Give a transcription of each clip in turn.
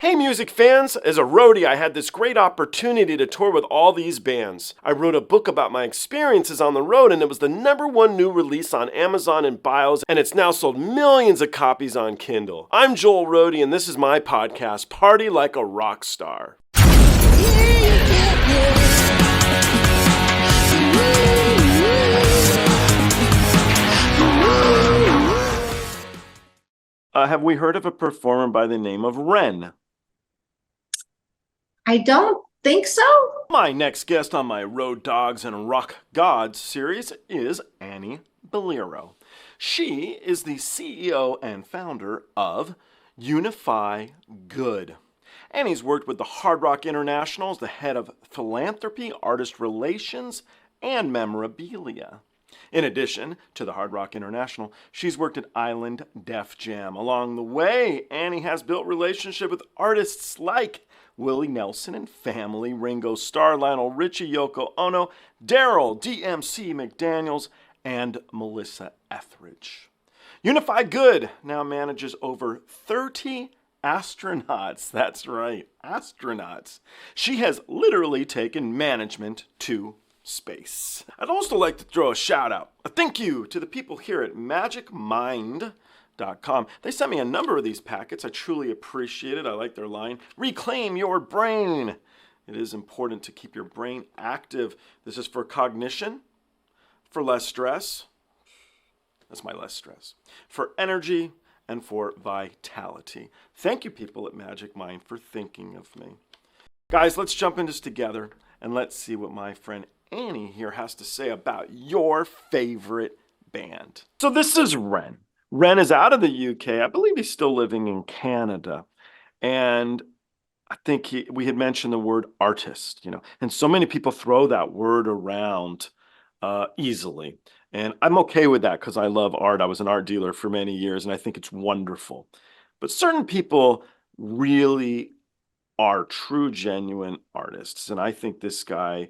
Hey music fans! As a roadie, I had this great opportunity to tour with all these bands. I wrote a book about my experiences on the road, and it was the #1 new release on Amazon and Bios, and it's now sold millions of copies on Kindle. I'm Joel Roadie, and this is my podcast, Party Like a Rock Star. Have we heard of a performer by the name of REN? I don't think so. My next guest on my Road Dogs and Rock Gods series is Annie Balliro. She is the CEO and founder of Uniphigood. Annie's worked with the Hard Rock International as the head of philanthropy, artist relations, and memorabilia. In addition to the Hard Rock International, she's worked at Island Def Jam. Along the way, Annie has built relationships with artists like Willie Nelson Family, Ringo Starr, Lionel Richie, Yoko Ono, Darryl, DMC, McDaniels, and Melissa Etheridge. Uniphigood now manages over 30 astronauts. That's right, astronauts. She has literally taken management to space. I'd also like to throw a shout out, a thank you to the people here at magicmind.com. They sent me a number of these packets. I truly appreciate it. I like their line, reclaim your brain. It is important to keep your brain active. This is for cognition, for less stress. That's my less stress. For energy and for vitality. Thank you, people at Magic Mind, for thinking of me. Guys, let's jump into this together and let's see what my friend Annie here has to say about your favorite band. So this is REN. REN is out of the UK. I believe he's still living in Canada. And I think we had mentioned the word artist, and so many people throw that word around easily. And I'm okay with that because I love art. I was an art dealer for many years, and I think it's wonderful. But certain people really are true, genuine artists. And I think this guy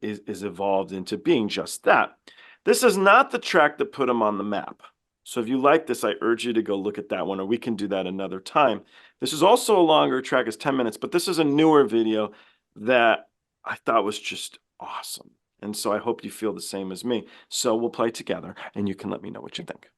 is evolved into being just that. This is not the track that put him on the map. So if you like this, I urge you to go look at that one, or we can do that another time. This is also a longer track, it's 10 minutes, but this is a newer video that I thought was just awesome. And so I hope you feel the same as me. So we'll play together, and you can let me know what you think.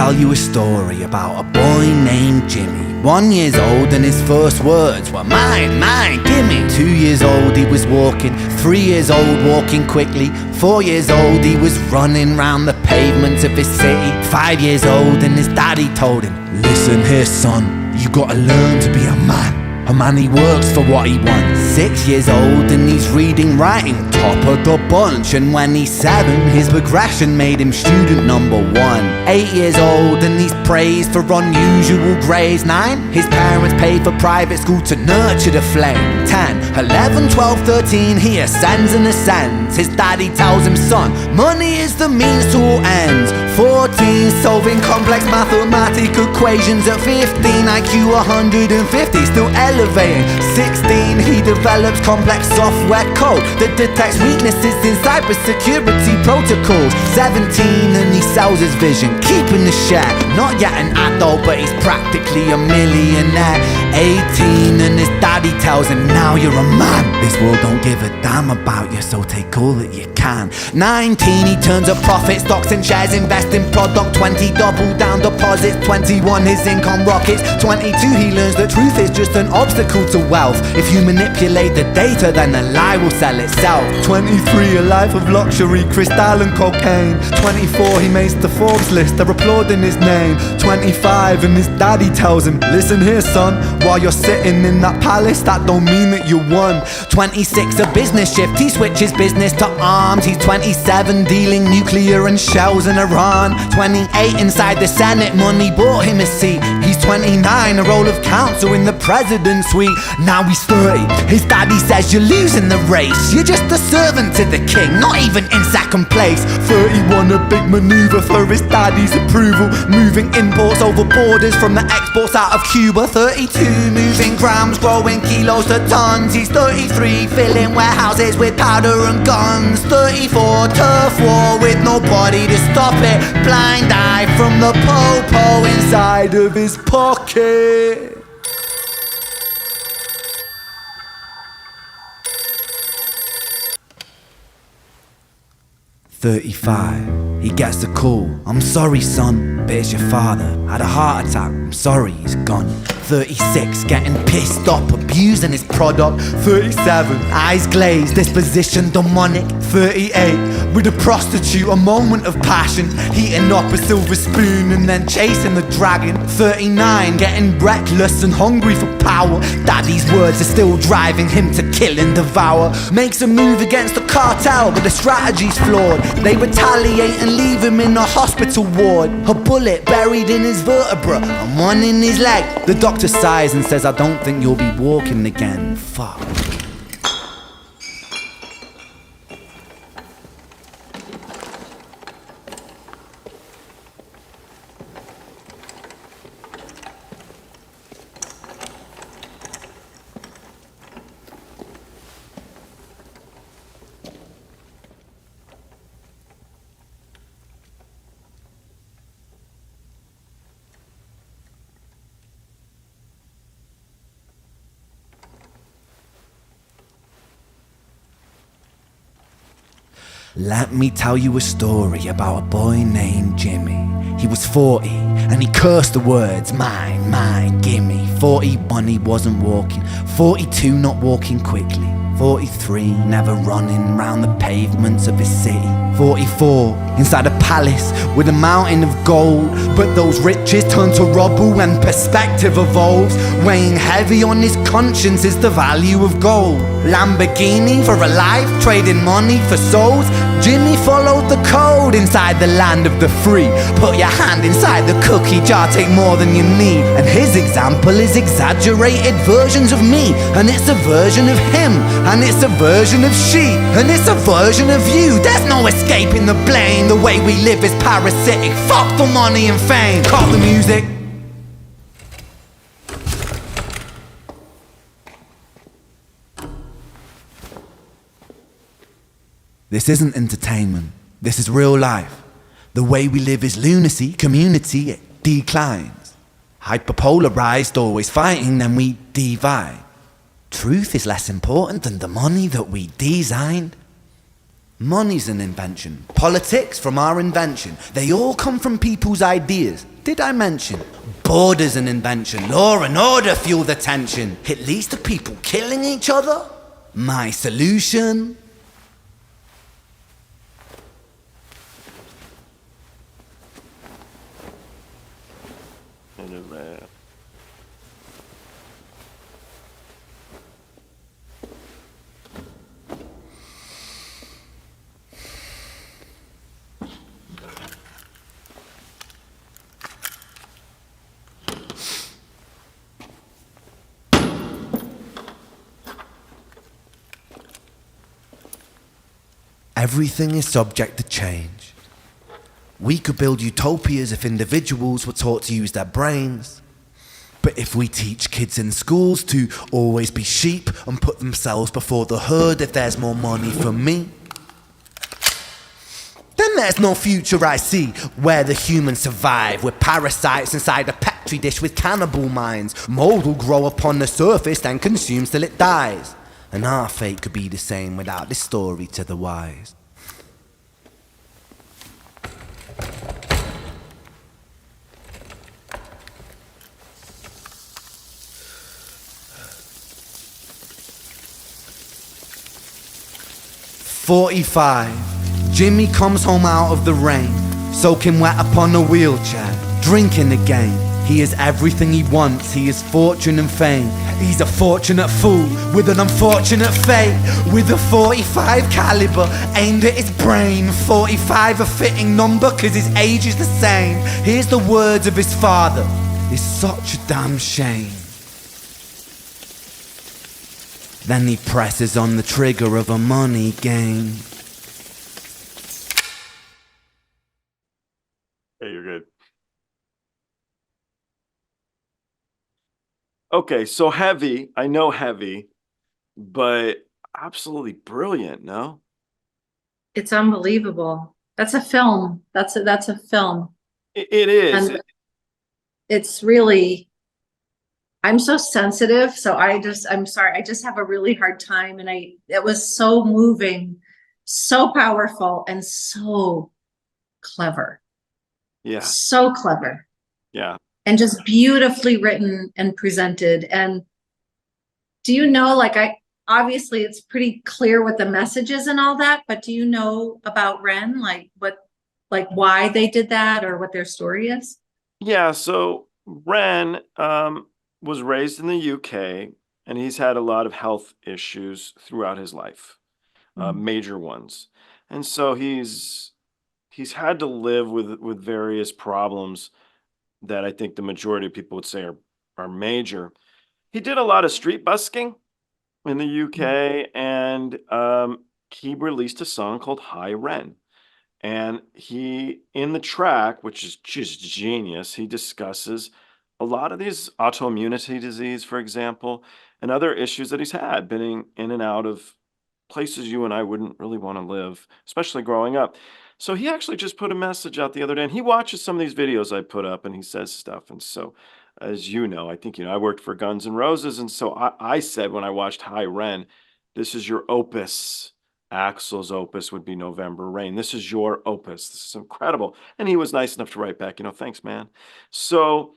tell you a story about a boy named Jimmy 1 years old and his first words were mine, mine, gimme. 2 years old he was walking, 3 years old walking quickly, 4 years old he was running round the pavements of his city. 5 years old and his daddy told him, listen here son, you gotta learn to be a man. A man, he works for what he wants. 6 years old and he's reading, writing, top of the bunch. And when he's 7, his progression made him student number 1. 8 years old and he's praised for unusual grades. 9, his parents paid for private school to nurture the flame. 10, 11, 12, 13, he ascends and ascends. His daddy tells him, son, money is the means to all ends. 14, solving complex mathematical equations. At 15, IQ 150, still elevating. 16, he develops complex software code that detects weaknesses in cybersecurity protocols. 17, and he sells his vision, keeping the share. Not yet an adult, but he's practically a millionaire. 18, and his daddy tells him, now you're a man. This world don't give a damn about you, so take all that you can. 19, he turns a profit, stocks and shares, invest in product. 20, double down deposits. 21, his income rockets. 22, he learns the truth is just an obstacle to wealth. If you manipulate the data, then the lie will sell itself. 23, a life of luxury, crystal and cocaine. 24, he makes the Forbes list, they're applauding his name. 25, and his daddy tells him, listen here son, while you're sitting in that palace, that don't mean that you won. 26, a business shift, he switches business to arms. He's 27, dealing nuclear and shells in Iran. 28, inside the Senate, money bought him a seat. He's 29, a role of counsel in the president's suite. Now he's 30, his daddy says you're losing the race. You're just a servant to the king, not even in second place. 31, a big maneuver for his daddy's approval, moving imports over borders from the exports out of Cuba. 32, moving grams, growing kilos to tons. He's 33, filling warehouses with powder and guns. 34, turf war with nobody to stop it. Blind eye from the po-po inside of his pocket. 35, he gets the call. I'm sorry son, but it's your father. Had a heart attack, I'm sorry, he's gone. 36, getting pissed off, abusing his product. 37, eyes glazed, disposition demonic. 38, with a prostitute, a moment of passion, heating up a silver spoon and then chasing the dragon. 39, getting reckless and hungry for power. Daddy's words are still driving him to kill and devour. Makes a move against the cartel, but the strategy's flawed. They retaliate and leave him in a hospital ward. A bullet buried in his vertebra and one in his leg. The doctor sighs and says, I don't think you'll be walking again. Fuck. Let me tell you a story about a boy named Jimmy. He was 40 and he cursed the words, mine, mine, gimme. 41, he wasn't walking. 42, not walking quickly. 43, never running round the pavements of his city. 44, inside a palace with a mountain of gold. But those riches turn to rubble when perspective evolves. Weighing heavy on his conscience is the value of gold. Lamborghini for a life, trading money for souls. Jimmy followed the code inside the land of the free. Put your hand inside the cookie jar, take more than you need. And his example is exaggerated versions of me. And it's a version of him, and it's a version of she, and it's a version of you. There's no escaping the blame. The way we live is parasitic. Fuck the money and fame. Cut the music. This isn't entertainment, this is real life. The way we live is lunacy, community, it declines. Hyperpolarized, always fighting, then we divide. Truth is less important than the money that we designed. Money's an invention. Politics from our invention. They all come from people's ideas. Did I mention? Border's an invention. Law and order fuel the tension. It leads to people killing each other. My solution? Everything is subject to change. We could build utopias if individuals were taught to use their brains. But if we teach kids in schools to always be sheep and put themselves before the herd if there's more money for me, then there's no future I see where the humans survive with parasites inside a petri dish with cannibal minds. Mold will grow upon the surface and consume till it dies. And our fate could be the same without this story to the wise. "45. Jimmy comes home out of the rain, soaking wet upon a wheelchair, drinking again. He is everything he wants, he is fortune and fame. He's a fortunate fool with an unfortunate fate. With a 45 caliber aimed at his brain. 45 a fitting number cause his age is the same. Here's the words of his father, it's such a damn shame. Then he presses on the trigger of a money game." Hey, you're good. Okay, so heavy. I know heavy, but absolutely brilliant, no? It's unbelievable. That's a film. That's a film. It is. And it's really, I'm so sensitive, so I'm sorry, I just have a really hard time. And it was so moving, so powerful, and so clever. Yeah. So clever. Yeah. And just beautifully written and presented. And do you know, like, obviously it's pretty clear what the message is and all that, but do you know about REN, like why they did that or what their story is? Yeah, so Ren was raised in the UK, and he's had a lot of health issues throughout his life, major ones. And so he's had to live with various problems that I think the majority of people would say are major. He did a lot of street busking in the UK, and he released a song called High Ren. And he, in the track, which is just genius, he discusses a lot of these autoimmunity disease, for example, and other issues that he's had, been in and out of places you and I wouldn't really want to live, especially growing up. So he actually just put a message out the other day, and he watches some of these videos I put up, and he says stuff. And so, as you know, I think, I worked for Guns N' Roses, and so I said when I watched High Ren, this is your opus. Axl's opus would be November Rain. This is your opus. This is incredible. And he was nice enough to write back, thanks, man. So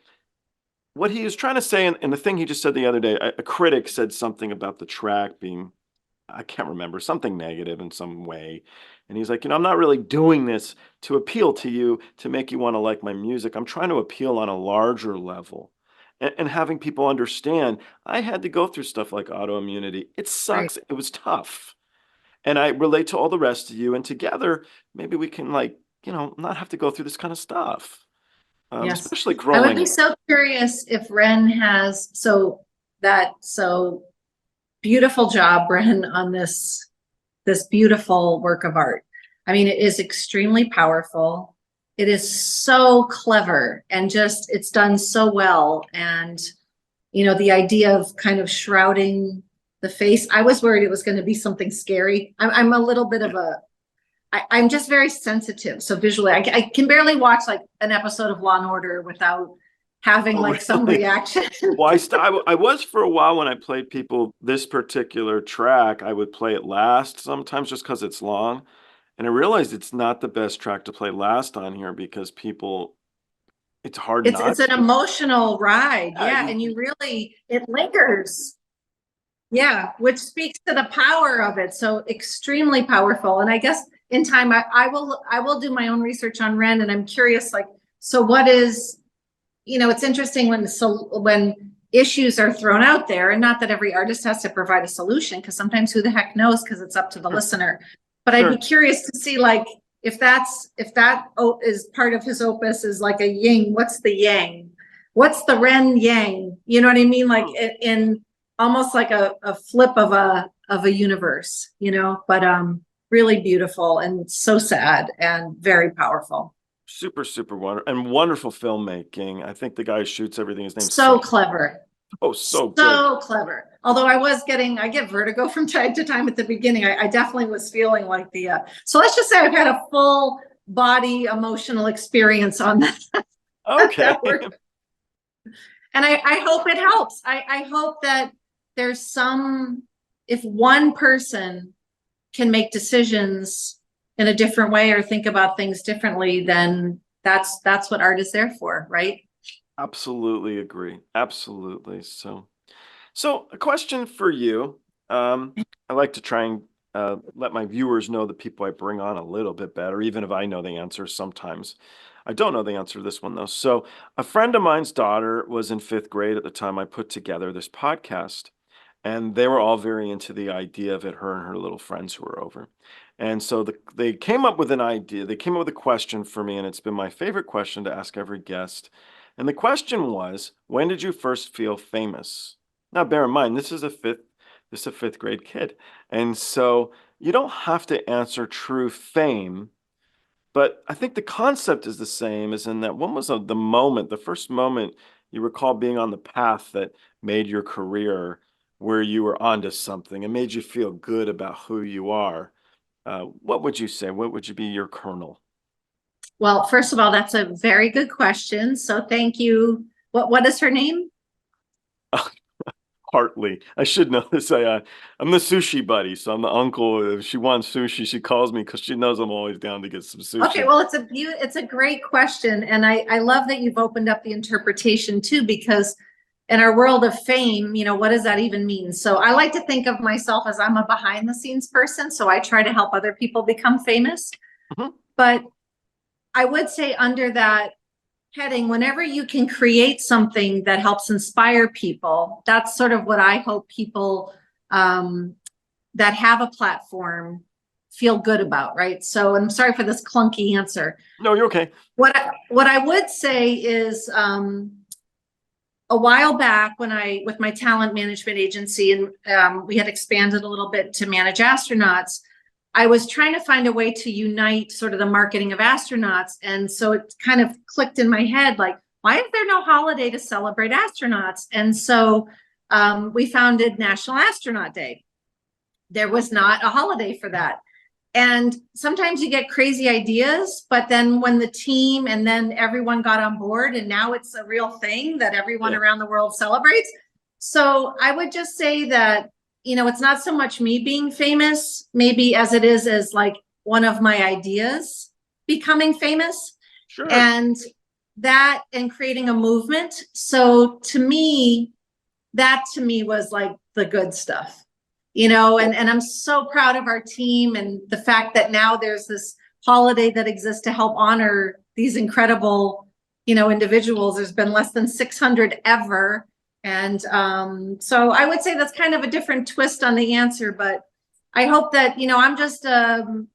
what he was trying to say, and the thing he just said the other day, a critic said something about the track being, I can't remember, something negative in some way. And he's like, I'm not really doing this to appeal to you, to make you want to like my music. I'm trying to appeal on a larger level and having people understand I had to go through stuff like autoimmunity. It sucks. Right. It was tough. And I relate to all the rest of you. And together, maybe we can not have to go through this kind of stuff. Yes. Especially growing. I would be so curious if REN has, so beautiful job, REN, on this beautiful work of art. I mean, it is extremely powerful. It is so clever and just, it's done so well. And, the idea of kind of shrouding the face, I was worried it was going to be something scary. I'm a little bit of I'm just very sensitive. So visually, I can barely watch like an episode of Law and Order without having some reaction. Well, I was for a while when I played people this particular track. I would play it last sometimes just because it's long. And I realized it's not the best track to play last on here because it's hard not It's an to. emotional ride. Yeah, Yeah. And it lingers. Yeah. Which speaks to the power of it. So extremely powerful. And I guess in time, I will do my own research on REN, and I'm curious, like, so what is, it's interesting when issues are thrown out there, and not that every artist has to provide a solution, because sometimes who the heck knows, because it's up to the listener. But I'd be curious to see, like, if that is part of his opus, is like a yin, what's the yang? What's the REN yang? You know what I mean? Like in almost like a flip of a universe, but really beautiful and so sad and very powerful. Super, super wonderful filmmaking. I think the guy who shoots everything, his name's so clever. Oh, so good. So clever. Although I get vertigo from time to time at the beginning. I definitely was feeling like so let's just say I've had a full body emotional experience on that. Okay. And I hope it helps. I hope that there's if one person can make decisions in a different way or think about things differently, then that's what art is there for, right? Absolutely agree. Absolutely. So a question for you. I like to try and let my viewers know the people I bring on a little bit better, even if I know the answer sometimes. I don't know the answer to this one, though. So a friend of mine's daughter was in 5th grade at the time I put together this podcast. And they were all very into the idea of it, her and her little friends who were over. And so they came up with an idea. They came up with a question for me, and it's been my favorite question to ask every guest. And the question was, when did you first feel famous? Now, bear in mind, this is a 5th grade kid. And so you don't have to answer true fame, but I think the concept is the same, as in that when was the first moment you recall being on the path that made your career, where you were onto something and made you feel good about who you are? What would you say? What would be your kernel? Well, first of all, that's a very good question. So thank you. What is her name? Hartley. I should know this. I'm the sushi buddy, so I'm the uncle. If she wants sushi, she calls me because she knows I'm always down to get some sushi. Okay, well, it's a great question, and I love that you've opened up the interpretation too, because in our world of fame, what does that even mean? So I like to think of myself as I'm a behind the scenes person. So I try to help other people become famous. Mm-hmm. But I would say under that heading, whenever you can create something that helps inspire people, that's sort of what I hope people that have a platform feel good about, right? So I'm sorry for this clunky answer. No, you're okay. What I would say is, a while back with my talent management agency, and we had expanded a little bit to manage astronauts, I was trying to find a way to unite sort of the marketing of astronauts. And so it kind of clicked in my head, like, why is there no holiday to celebrate astronauts? And so we founded National Astronaut Day. There was not a holiday for that. And sometimes you get crazy ideas, but then when the team and then everyone got on board, and now it's a real thing that everyone around the world celebrates. So I would just say that, it's not so much me being famous, maybe, as it is as like one of my ideas becoming famous. Sure. And creating a movement. So to me was like the good stuff. And I'm so proud of our team, and the fact that now there's this holiday that exists to help honor these incredible, individuals. There's been less than 600 ever. And so I would say that's kind of a different twist on the answer, but I hope that, I'm just a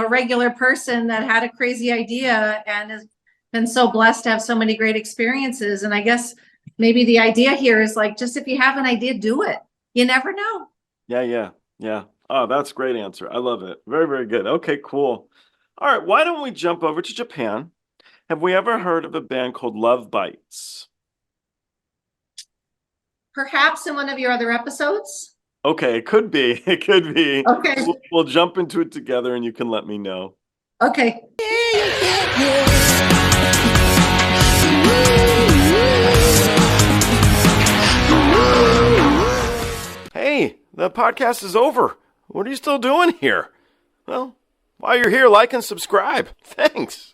regular person that had a crazy idea and has been so blessed to have so many great experiences. And I guess maybe the idea here is like, just if you have an idea, do it. You never know. Yeah. Oh, that's a great answer. I love it. Very, very good. Okay, cool. All right, why don't we jump over to Japan? Have we ever heard of a band called Love Bites? Perhaps in one of your other episodes. Okay, it could be. Okay. We'll jump into it together and you can let me know. Okay. Hey, the podcast is over. What are you still doing here? Well, While you're here, like and subscribe. Thanks.